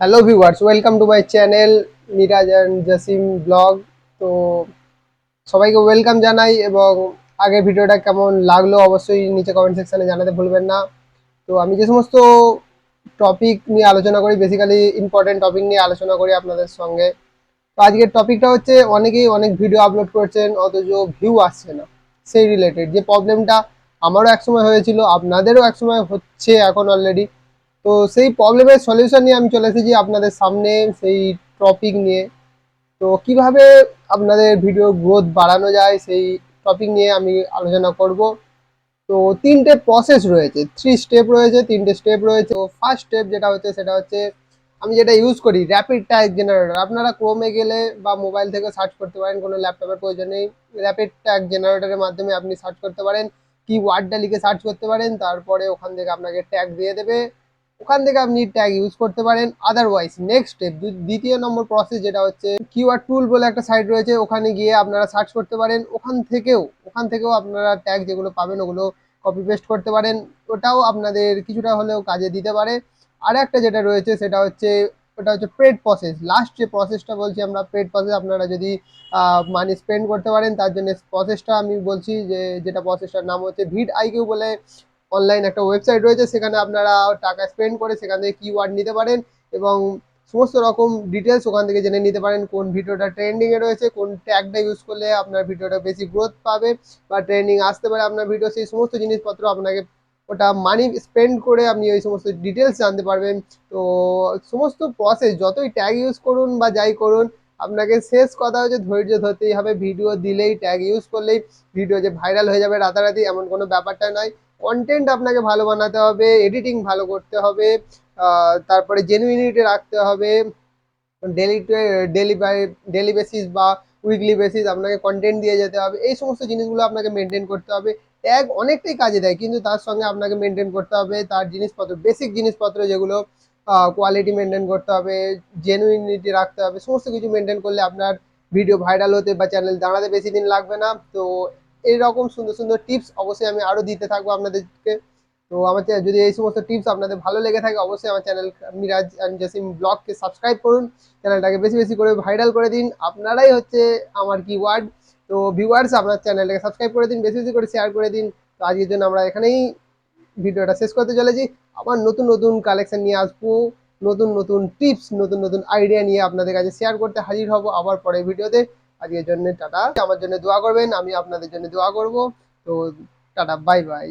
Hello viewers, welcome to my channel Miraj and Jasim vlog. তো সবাইকে welcome জানাই এবং আগের ভিডিওটা কেমন লাগলো অবশ্যই নিচে কমেন্ট সেকশনে জানাতে ভুলবেন না। তো আমি যে সমস্ত টপিক নিয়ে আলোচনা করি, বেসিক্যালি ইম্পর্টেন্ট টপিক নিয়ে আলোচনা করি আপনাদের সঙ্গে। তো আজকের টপিকটা হচ্ছে, অনেকেই অনেক ভিডিও আপলোড করছেন অথচ ভিউ আসছে না। সেই রিলেটেড যে প্রবলেমটা আমারও একসময় হয়েছিল, আপনাদেরও একসময় হচ্ছে এখন অলরেডি। তো সেই প্রবলেমের সলিউশন নিয়ে আমি চলে এসেছি আপনাদের সামনে, সেই টপিক নিয়ে। তো কিভাবে আপনাদের ভিডিও গ্রোথ বাড়ানো যায় সেই টপিক নিয়ে আমি আলোচনা করব। তো তিনটে প্রসেস রয়েছে, স্টেপ রয়েছে, তিনটে স্টেপ রয়েছে। তো ফার্স্ট স্টেপ যেটা হচ্ছে সেটা হচ্ছে, আমি যেটা ইউজ করি র্যাপিড ট্যাগ জেনারেটর। আপনারা ক্রোমে গেলে বা মোবাইল থেকে সার্চ করতে পারেন, কোনো ল্যাপটপের প্রয়োজন নেই। র্যাপিড ট্যাগ জেনারেটরের মাধ্যমে আপনি সার্চ করতে পারেন, কি ওয়ার্ডটা লিখে সার্চ করতে পারেন, তারপরে ওখান থেকে আপনাকে ট্যাগ দিয়ে দেবে, ওখান থেকে আপনি ট্যাগ ইউজ করতে পারেন। আদারওয়াইজ নেক্সট স্টেপ, দ্বিতীয় নম্বর প্রসেস যেটা হচ্ছে, কিওয়ার্ড টুল বলে একটা সাইট রয়েছে, ওখানে গিয়ে আপনারা সার্চ করতে পারেন। ওখান থেকেও আপনারা ট্যাগ যেগুলো পাবেন ওগুলো কপি পেস্ট করতে পারেন। ওটাও আপনাদের কিছুটা হলেও কাজে দিতে পারে। আর একটা যেটা রয়েছে সেটা হচ্ছে, ওটা হচ্ছে পেড প্রসেস। লাস্ট যে প্রসেসটা বলছি আমরা, পেড প্রসেস, আপনারা যদি মানি স্পেন্ড করতে পারেন তার জন্য প্রসেসটা আমি বলছি, যে যেটা প্রসেসটার নাম হচ্ছে ভিড আইকিউ বলে অনলাইন একটা ওয়েবসাইট রয়েছে। সেখানে আপনারা টাকা স্পেন্ড করে সেখান থেকে কিওয়ার্ড নিতে পারেন এবং সমস্ত রকম ডিটেলস ওখান থেকে জেনে নিতে পারেন, কোন ভিডিওটা ট্রেন্ডিংয়ে রয়েছে, কোন ট্যাগটা ইউজ করলে আপনার ভিডিওটা বেশি গ্রোথ পাবে বা ট্রেন্ডিং আসতে পারে আপনার ভিডিও। সেই সমস্ত জিনিসপত্র আপনাকে, ওটা মানি স্পেন্ড করে আপনি ওই সমস্ত ডিটেলস জানতে পারবেন। তো সমস্ত প্রসেস, যতই ট্যাগ ইউজ করুন বা যাই করুন, আপনাকে শেষ কথা হচ্ছে ধৈর্য ধরতেই হবে। ভিডিও দিলেই, ট্যাগ ইউজ করলেই ভিডিও যে ভাইরাল হয়ে যাবে রাতারাতি, এমন কোনো ব্যাপারটা নয়। কন্টেন্ট আপনাকে ভালো বানাতে হবে, এডিটিং ভালো করতে হবে, তারপরে জেনুইনিটি রাখতে হবে। Daily daily by daily basis বা উইকলি বেসিস আপনাকে কন্টেন্ট দিয়ে যেতে হবে। এই সমস্ত জিনিসগুলো আপনাকে মেনটেন করতে হবে। ট্যাগ অনেকটাই কাজে দেয়, কিন্তু তার সঙ্গে আপনাকে মেনটেন করতে হবে তার জিনিসপত্র, বেসিক জিনিসপত্র যেগুলো, কোয়ালিটি মেনটেন করতে হবে, জেনুইনিটি রাখতে হবে। সমস্ত কিছু মেনটেন করলে আপনার ভিডিও ভাইরাল হতে বা চ্যানেল দাঁড়াতে বেশি দিন লাগবে না। তো এইরকম সুন্দর সুন্দর টিপস অবশ্যই আমি আরও দিতে থাকবো আপনাদেরকে। তো আমার যদি এই সমস্ত টিপস আপনাদের ভালো লেগে থাকে, অবশ্যই আমার চ্যানেল মিরাজ অ্যান্ড জাসিম ব্লগকে সাবস্ক্রাইব করুন। চ্যানেলটাকে বেশি বেশি করে ভাইরাল করে দিন, আপনারাই হচ্ছে আমার কিওয়ার্ড। তো ভিউয়ার্স, আপনার চ্যানেলটাকে সাবস্ক্রাইব করে দিন, বেশি বেশি করে শেয়ার করে দিন। তো আজকের জন্য আমরা এখানেই ভিডিওটা শেষ করতে চলেছি। আবার নতুন নতুন কালেকশন নিয়ে আসবো, নতুন নতুন টিপস, নতুন নতুন আইডিয়া নিয়ে আপনাদের কাছে শেয়ার করতে হাজির হব আবার পরের ভিডিওতে। আজকের জন্য টাটা। আমার জন্য দোয়া করবেন, আমি আপনাদের জন্য দোয়া করব। তো টাটা, বাই বাই।